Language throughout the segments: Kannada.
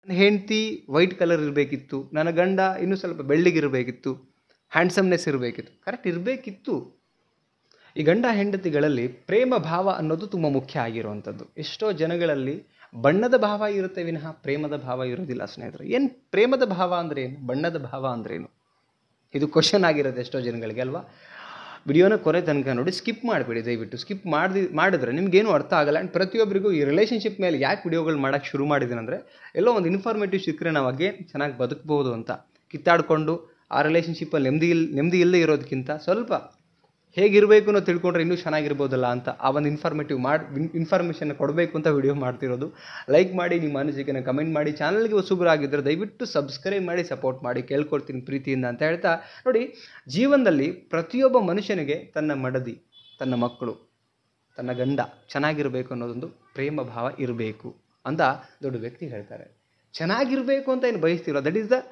ನನ್ನ ಹೆಂಡತಿ ವೈಟ್ ಕಲರ್ ಇರಬೇಕಿತ್ತು, ನನ್ನ ಗಂಡ ಇನ್ನೂ ಸ್ವಲ್ಪ ಬೆಳ್ಳಿಗಿರಬೇಕಿತ್ತು, ಹ್ಯಾಂಡ್ಸಮ್ನೆಸ್ ಇರಬೇಕಿತ್ತು. ಕರೆಕ್ಟ್ ಇರಬೇಕಿತ್ತು. ಈ ಗಂಡ ಹೆಂಡತಿಗಳಲ್ಲಿ ಪ್ರೇಮ ಭಾವ ಅನ್ನೋದು ತುಂಬ ಮುಖ್ಯ ಆಗಿರುವಂಥದ್ದು. ಎಷ್ಟೋ ಜನಗಳಲ್ಲಿ ಬಣ್ಣದ ಭಾವ ಇರುತ್ತೆ ವಿನಃ ಪ್ರೇಮದ ಭಾವ ಇರೋದಿಲ್ಲ ಸ್ನೇಹಿತರೆ. ಏನು ಪ್ರೇಮದ ಭಾವ ಅಂದರೆ ಏನು, ಬಣ್ಣದ ಭಾವ ಅಂದ್ರೇನು, ಇದು ಕ್ವಶನ್ ಆಗಿರುತ್ತೆ ಎಷ್ಟೋ ಜನಗಳಿಗೆ ಅಲ್ವಾ. ವಿಡಿಯೋನ ಕೊನೆ ತನಕ ನೋಡಿ, ಸ್ಕಿಪ್ ಮಾಡಿಬಿಡಿ ದಯವಿಟ್ಟು. ಸ್ಕಿಪ್ ಮಾಡಿದ್ರೆ ನಿಮಗೇನು ಅರ್ಥ ಆಗಲ್ಲ. ಆ್ಯಂಡ್ ಪ್ರತಿಯೊಬ್ಬರಿಗೂ ಈ ರಿಲೇಷನ್ಶಿಪ್ ಮೇಲೆ ಯಾಕೆ ವಿಡಿಯೋಗಳು ಮಾಡೋಕ್ಕೆ ಶುರು ಮಾಡಿದ್ದೀನಿ ಅಂದರೆ, ಎಲ್ಲೋ ಒಂದು ಇನ್ಫಾರ್ಮೇಟಿವ್ ಸಿಕ್ಕರೆ ನಾವು ಅಗೇನ್ ಚೆನ್ನಾಗಿ ಬದುಕ್ಬೋದು ಅಂತ. ಕಿತ್ತಾಡಿಕೊಂಡು ಆ ರಿಲೇಷನ್ಶಿಪ್ಪಲ್ಲಿ ನೆಮ್ಮದಿ ಇಲ್ಲದೆ ಇರೋದಕ್ಕಿಂತ ಸ್ವಲ್ಪ ಹೇಗಿರಬೇಕು ಅನ್ನೋ ತಿಳ್ಕೊಂಡ್ರೆ ಇನ್ನೂ ಚೆನ್ನಾಗಿರ್ಬೋದಲ್ಲ ಅಂತ ಆ ಒಂದು ಇನ್ಫಾರ್ಮೇಷನ್ ಕೊಡಬೇಕು ಅಂತ ವಿಡಿಯೋ ಮಾಡ್ತಿರೋದು. ಲೈಕ್ ಮಾಡಿ, ನಿಮ್ಮ ಅನಿಸಿಕೆನ ಕಮೆಂಟ್ ಮಾಡಿ, ಚಾನಲ್ಗೆ ಹೊಸಬರಾಗಿದ್ದರೆ ದಯವಿಟ್ಟು ಸಬ್ಸ್ಕ್ರೈಬ್ ಮಾಡಿ ಸಪೋರ್ಟ್ ಮಾಡಿ ಕೇಳ್ಕೊಳ್ತೀನಿ ಪ್ರೀತಿಯಿಂದ ಅಂತ ಹೇಳ್ತಾ, ನೋಡಿ, ಜೀವನದಲ್ಲಿ ಪ್ರತಿಯೊಬ್ಬ ಮನುಷ್ಯನಿಗೆ ತನ್ನ ಮಡದಿ, ತನ್ನ ಮಕ್ಕಳು, ತನ್ನ ಗಂಡ ಚೆನ್ನಾಗಿರಬೇಕು ಅನ್ನೋದೊಂದು ಪ್ರೇಮ ಭಾವ ಇರಬೇಕು ಅಂತ ದೊಡ್ಡ ವ್ಯಕ್ತಿ ಹೇಳ್ತಾರೆ. ಚೆನ್ನಾಗಿರಬೇಕು ಅಂತ ಏನು ಬಯಸ್ತೀರೋ that is the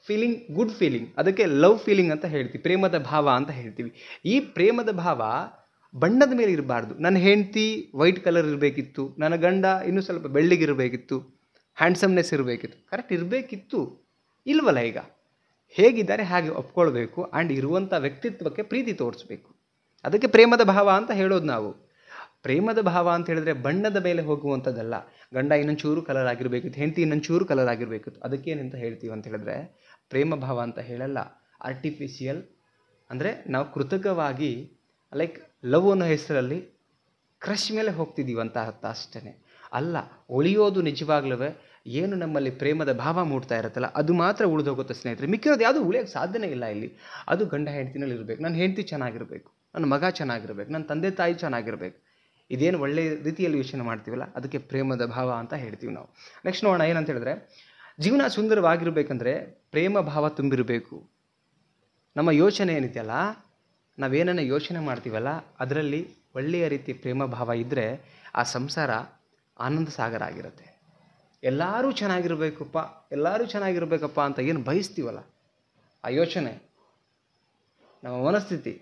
feeling, good feeling. ಅದಕ್ಕೆ ಲವ್ ಫೀಲಿಂಗ್ ಅಂತ ಹೇಳ್ತೀವಿ, ಪ್ರೇಮದ ಭಾವ ಅಂತ ಹೇಳ್ತೀವಿ. ಈ ಪ್ರೇಮದ ಭಾವ ಬಣ್ಣದ ಮೇಲೆ ಇರಬಾರ್ದು. ನನ್ನ ಹೆಂಡತಿ ವೈಟ್ ಕಲರ್ ಇರಬೇಕಿತ್ತು, ನನ್ನ ಗಂಡ ಇನ್ನೂ ಸ್ವಲ್ಪ ಬೆಳ್ಳಿಗಿರಬೇಕಿತ್ತು, ಹ್ಯಾಂಡ್ಸಮ್ನೆಸ್ ಇರಬೇಕಿತ್ತು. ಕರೆಕ್ಟ್ ಇರಬೇಕಿತ್ತು, ಇಲ್ವಲ್ಲ. ಈಗ ಹೇಗಿದ್ದಾರೆ ಹಾಗೆ ಒಪ್ಕೊಳ್ಬೇಕು. ಆ್ಯಂಡ್ ಇರುವಂಥ ವ್ಯಕ್ತಿತ್ವಕ್ಕೆ ಪ್ರೀತಿ ತೋರಿಸ್ಬೇಕು. ಅದಕ್ಕೆ ಪ್ರೇಮದ ಭಾವ ಅಂತ ಹೇಳೋದು ನಾವು. ಪ್ರೇಮದ ಭಾವ ಅಂತ ಹೇಳಿದ್ರೆ ಬಣ್ಣದ ಮೇಲೆ ಹೋಗುವಂಥದ್ದಲ್ಲ. ಗಂಡ ಇನ್ನೊಂಚೂರು ಕಲರ್ ಆಗಿರಬೇಕಿತ್ತು, ಹೆಂಡತಿ ಇನ್ನೊಂಚೂರು ಕಲರ್ ಆಗಿರಬೇಕಿತ್ತು. ಅದಕ್ಕೇನಂತ ಹೇಳ್ತೀವಿ ಅಂತ ಹೇಳಿದ್ರೆ ಪ್ರೇಮ ಭಾವ ಅಂತ ಹೇಳಲ್ಲ. ಆರ್ಟಿಫಿಷಿಯಲ್ ಅಂದರೆ ನಾವು ಕೃತಕವಾಗಿ ಲೈಕ್ ಲವ್ ಅನ್ನೋ ಹೆಸರಲ್ಲಿ ಕ್ರಶ್ ಮೇಲೆ ಹೋಗ್ತಿದ್ದೀವಿ ಅಂತ ಅರ್ಥ ಅಷ್ಟೇ ಅಲ್ಲ. ಉಳಿಯೋದು ನಿಜವಾಗ್ಲೂ ಏನು ನಮ್ಮಲ್ಲಿ ಪ್ರೇಮದ ಭಾವ ಮೂಡ್ತಾ ಇರುತ್ತಲ್ಲ ಅದು ಮಾತ್ರ ಉಳಿದೋಗುತ್ತೆ ಸ್ನೇಹಿತರೆ. ಮಿಕ್ಕಿರೋದು ಯಾವುದು ಉಳಿಯೋಕ್ಕೆ ಸಾಧ್ಯನೇ ಇಲ್ಲ ಇಲ್ಲಿ. ಅದು ಗಂಡ ಹೆಂಡತಿನಲ್ಲಿ ಇರಬೇಕು. ನನ್ನ ಹೆಂಡತಿ ಚೆನ್ನಾಗಿರಬೇಕು, ನನ್ನ ಮಗ ಚೆನ್ನಾಗಿರ್ಬೇಕು, ನನ್ನ ತಂದೆ ತಾಯಿ ಚೆನ್ನಾಗಿರಬೇಕು. ಇದೇನು ಒಳ್ಳೆಯ ರೀತಿಯಲ್ಲಿ ಯೋಚನೆ ಮಾಡ್ತೀವಲ್ಲ ಅದಕ್ಕೆ ಪ್ರೇಮದ ಭಾವ ಅಂತ ಹೇಳ್ತೀವಿ ನಾವು. ನೆಕ್ಸ್ಟ್ ನೋಡೋಣ ಏನಂತ ಹೇಳಿದ್ರೆ, ಜೀವನ ಸುಂದರವಾಗಿರಬೇಕಂದ್ರೆ ಪ್ರೇಮ ಭಾವ ತುಂಬಿರಬೇಕು. ನಮ್ಮ ಯೋಚನೆ ಏನಿದೆಯಲ್ಲ, ನಾವೇನನ್ನ ಯೋಚನೆ ಮಾಡ್ತೀವಲ್ಲ ಅದರಲ್ಲಿ ಒಳ್ಳೆಯ ರೀತಿ ಪ್ರೇಮ ಭಾವ ಇದ್ದರೆ ಆ ಸಂಸಾರ ಆನಂದ ಸಾಗರ ಆಗಿರುತ್ತೆ. ಎಲ್ಲರೂ ಚೆನ್ನಾಗಿರಬೇಕಪ್ಪ ಅಂತ ಏನು ಬಯಸ್ತೀವಲ್ಲ ಆ ಯೋಚನೆ, ನಮ್ಮ ಮನಸ್ಥಿತಿ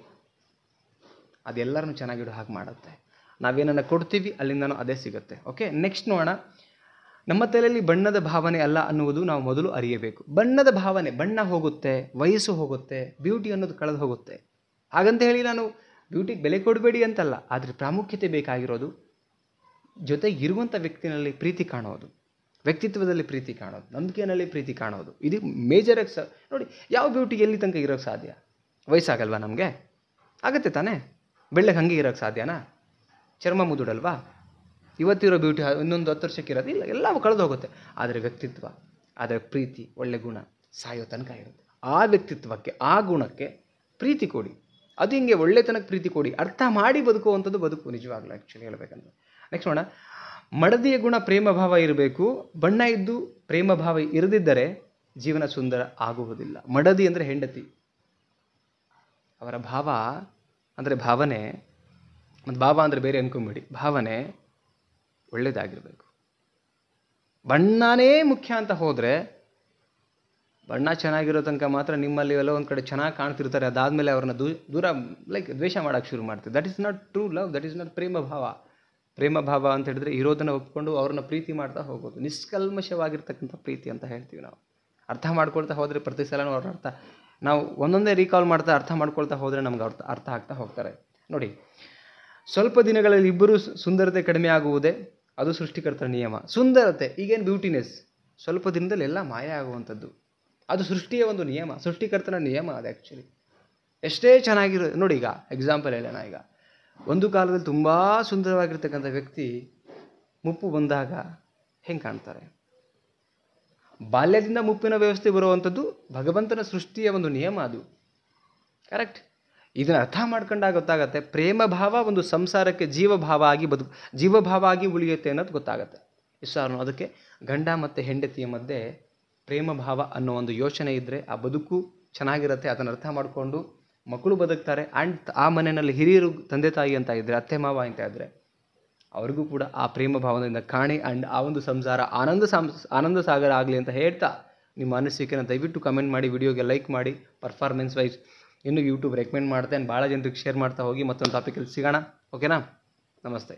ಅದೆಲ್ಲರನ್ನು ಚೆನ್ನಾಗಿಡೋ ಹಾಗೆ ಮಾಡುತ್ತೆ. ನಾವೇನನ್ನು ಕೊಡ್ತೀವಿ ಅಲ್ಲಿಂದನೂ ಅದೇ ಸಿಗುತ್ತೆ. ಓಕೆ, ನೆಕ್ಸ್ಟ್ ನೋಡೋಣ. ನಮ್ಮ ತಲೆಯಲ್ಲಿ ಬಣ್ಣದ ಭಾವನೆ ಅಲ್ಲ ಅನ್ನುವುದು ನಾವು ಮೊದಲು ಅರಿಯಬೇಕು. ಬಣ್ಣದ ಭಾವನೆ, ಬಣ್ಣ ಹೋಗುತ್ತೆ, ವಯಸ್ಸು ಹೋಗುತ್ತೆ, ಬ್ಯೂಟಿ ಅನ್ನೋದು ಕಳೆದು ಹೋಗುತ್ತೆ. ಹಾಗಂತ ಹೇಳಿ ನಾನು ಬ್ಯೂಟಿಗೆ ಬೆಲೆ ಕೊಡಬೇಡಿ ಅಂತಲ್ಲ, ಆದರೆ ಪ್ರಾಮುಖ್ಯತೆ ಬೇಕಾಗಿರೋದು ಜೊತೆಗೆ ಇರುವಂಥ ವ್ಯಕ್ತಿನಲ್ಲಿ ಪ್ರೀತಿ ಕಾಣೋದು, ವ್ಯಕ್ತಿತ್ವದಲ್ಲಿ ಪ್ರೀತಿ ಕಾಣೋದು, ನಂಬಿಕೆಯಲ್ಲಿ ಪ್ರೀತಿ ಕಾಣೋದು. ಇದು ಮೇಜರಾಗಿ ನೋಡಿ, ಯಾವ ಬ್ಯೂಟಿ ಎಲ್ಲಿ ತನಕ ಇರೋಕ್ಕೆ ಸಾಧ್ಯ? ವಯಸ್ಸಾಗಲ್ವಾ ನಮಗೆ? ಆಗುತ್ತೆ ತಾನೇ. ಬೆಳ್ಳಗೆ ಹಂಗೆ ಇರೋಕ್ಕೆ ಸಾಧ್ಯನಾ? ಚರ್ಮ ಮುದುಡಲ್ವಾ? ಇವತ್ತಿರೋ ಬ್ಯೂಟಿ ಇನ್ನೊಂದು 10 ವರ್ಷಕ್ಕೆ ಇರೋದು ಇಲ್ಲ, ಎಲ್ಲವೂ ಕಳೆದು ಹೋಗುತ್ತೆ. ಆದರೆ ವ್ಯಕ್ತಿತ್ವ, ಆದರೆ ಪ್ರೀತಿ, ಒಳ್ಳೆ ಗುಣ ಸಾಯೋ ತನಕ ಇರುತ್ತೆ. ಆ ವ್ಯಕ್ತಿತ್ವಕ್ಕೆ, ಆ ಗುಣಕ್ಕೆ ಪ್ರೀತಿ ಕೊಡಿ. ಅದು ಹಿಂಗೆ ಒಳ್ಳೆತನಕ್ಕೆ ಪ್ರೀತಿ ಕೊಡಿ. ಅರ್ಥ ಮಾಡಿ ಬದುಕುವಂಥದ್ದು ಬದುಕು ನಿಜವಾಗ್ಲೂ ಆ್ಯಕ್ಚುಲಿ ಹೇಳ್ಬೇಕಂದ್ರೆ. ನೆಕ್ಸ್ಟ್ ನೋಡೋಣ. ಮಡದಿಯ ಗುಣ ಪ್ರೇಮ ಭಾವ ಇರಬೇಕು. ಬಣ್ಣ ಇದ್ದು ಪ್ರೇಮ ಭಾವ ಇರದಿದ್ದರೆ ಜೀವನ ಸುಂದರ ಆಗುವುದಿಲ್ಲ. ಮಡದಿ ಅಂದರೆ ಹೆಂಡತಿ, ಅವರ ಭಾವ ಅಂದರೆ ಭಾವನೆ, ಮತ್ತು ಭಾವ ಅಂದರೆ ಬೇರೆ ಅನ್ಕೊಂಬೇಡಿ, ಭಾವನೆ ಒಳ್ಳೆಯದಾಗಿರಬೇಕು. ಬಣ್ಣನೇ ಮುಖ್ಯ ಅಂತ ಹೋದರೆ, ಬಣ್ಣ ಚೆನ್ನಾಗಿರೋ ತನಕ ಮಾತ್ರ ನಿಮ್ಮಲ್ಲಿ ಎಲ್ಲೋ ಒಂದು ಕಡೆ ಚೆನ್ನಾಗಿ ಕಾಣ್ತಿರ್ತಾರೆ, ಅದಾದಮೇಲೆ ಅವ್ರನ್ನ ದೂರ ಲೈಕ್ ದ್ವೇಷ ಮಾಡೋಕ್ಕೆ ಶುರು ಮಾಡ್ತೀವಿ. That is not true love, that is not ಪ್ರೇಮ ಭಾವ. ಪ್ರೇಮ ಭಾವ ಅಂತ ಹೇಳಿದ್ರೆ ಇರೋದನ್ನು ಒಪ್ಕೊಂಡು ಅವ್ರನ್ನ ಪ್ರೀತಿ ಮಾಡ್ತಾ ಹೋಗೋದು, ನಿಷ್ಕಲ್ಮಶವಾಗಿರ್ತಕ್ಕಂಥ ಪ್ರೀತಿ ಅಂತ ಹೇಳ್ತೀವಿ ನಾವು. ಅರ್ಥ ಮಾಡ್ಕೊಳ್ತಾ ಹೋದರೆ ಪ್ರತಿ ಸಲನೂ ಅವ್ರ ಅರ್ಥ ನಾವು ಒಂದೊಂದೇ ರೀಕಾಲ್ ಮಾಡ್ತಾ ಅರ್ಥ ಮಾಡ್ಕೊಳ್ತಾ ಹೋದರೆ ನಮ್ಗೆ ಅರ್ಥ ಆಗ್ತಾ ಹೋಗ್ತಾರೆ. ನೋಡಿ, ಸ್ವಲ್ಪ ದಿನಗಳಲ್ಲಿ ಇಬ್ಬರು ಸುಂದರತೆ ಕಡಿಮೆ ಆಗುವುದೇ ಅದು ಸೃಷ್ಟಿಕರ್ತರ ನಿಯಮ. ಸುಂದರತೆ ಈಗೇನು ಬ್ಯೂಟಿನೆಸ್ ಸ್ವಲ್ಪ ದಿನದಲ್ಲಿ ಎಲ್ಲ ಮಾಯ ಆಗುವಂಥದ್ದು, ಅದು ಸೃಷ್ಟಿಯ ಒಂದು ನಿಯಮ, ಸೃಷ್ಟಿಕರ್ತನ ನಿಯಮ ಅದು ಆ್ಯಕ್ಚುಲಿ. ಎಷ್ಟೇ ಚೆನ್ನಾಗಿರೋ ನೋಡಿ, ಈಗ ಎಕ್ಸಾಂಪಲ್ ಹೇಳೋಣ. ಈಗ ಒಂದು ಕಾಲದಲ್ಲಿ ತುಂಬ ಸುಂದರವಾಗಿರ್ತಕ್ಕಂಥ ವ್ಯಕ್ತಿ ಮುಪ್ಪು ಬಂದಾಗ ಹೆಂಗೆ ಕಾಣ್ತಾರೆ? ಬಾಲ್ಯದಿಂದ ಮುಪ್ಪಿನ ವ್ಯವಸ್ಥೆ ಬರುವಂಥದ್ದು ಭಗವಂತನ ಸೃಷ್ಟಿಯ ಒಂದು ನಿಯಮ ಅದು. ಕರೆಕ್ಟ್. ಇದನ್ನು ಅರ್ಥ ಮಾಡ್ಕೊಂಡಾಗ ಗೊತ್ತಾಗತ್ತೆ ಪ್ರೇಮ ಭಾವ ಒಂದು ಸಂಸಾರಕ್ಕೆ ಜೀವಭಾವ ಆಗಿ ಉಳಿಯುತ್ತೆ ಅನ್ನೋದು ಗೊತ್ತಾಗತ್ತೆ. ಇಷ್ಟು ಅದಕ್ಕೆ ಗಂಡ ಮತ್ತು ಹೆಂಡತಿಯ ಮಧ್ಯೆ ಪ್ರೇಮ ಭಾವ ಅನ್ನೋ ಒಂದು ಯೋಚನೆ ಇದ್ದರೆ ಆ ಬದುಕು ಚೆನ್ನಾಗಿರುತ್ತೆ. ಅದನ್ನು ಅರ್ಥ ಮಾಡಿಕೊಂಡು ಮಕ್ಕಳು ಬದುಕ್ತಾರೆ. ಆ್ಯಂಡ್ ಆ ಮನೆಯಲ್ಲಿ ಹಿರಿಯರು, ತಂದೆ ತಾಯಿ ಅಂತ ಇದ್ದರೆ, ಅತ್ತೆ ಮಾವ ಅಂತ ಇದ್ದರೆ, ಅವ್ರಿಗೂ ಕೂಡ ಆ ಪ್ರೇಮ ಭಾವದಿಂದ ಕಾಣಿ ಆ್ಯಂಡ್ ಆ ಒಂದು ಸಂಸಾರ ಆನಂದ ಸಾಗರ ಆಗಲಿ ಅಂತ ಹೇಳ್ತಾ, ನಿಮ್ಮ ಅನಿಸಿಕೆನ ದಯವಿಟ್ಟು ಕಮೆಂಟ್ ಮಾಡಿ, ವಿಡಿಯೋಗೆ ಲೈಕ್ ಮಾಡಿ. ಪರ್ಫಾರ್ಮೆನ್ಸ್ ವೈಸ್ ಇನ್ನೂ ಯೂಟ್ಯೂಬ್ ರೆಕಮೆಂಡ್ ಮಾಡ್ತೇನೆ, ಭಾಳ ಜನರಿಗೆ ಶೇರ್ ಮಾಡ್ತಾ ಹೋಗಿ. ಮತ್ತೊಂದು ಟಾಪಿಕಲ್ಲಿ ಸಿಗೋಣ. ಓಕೆನಾ? ನಮಸ್ತೆ.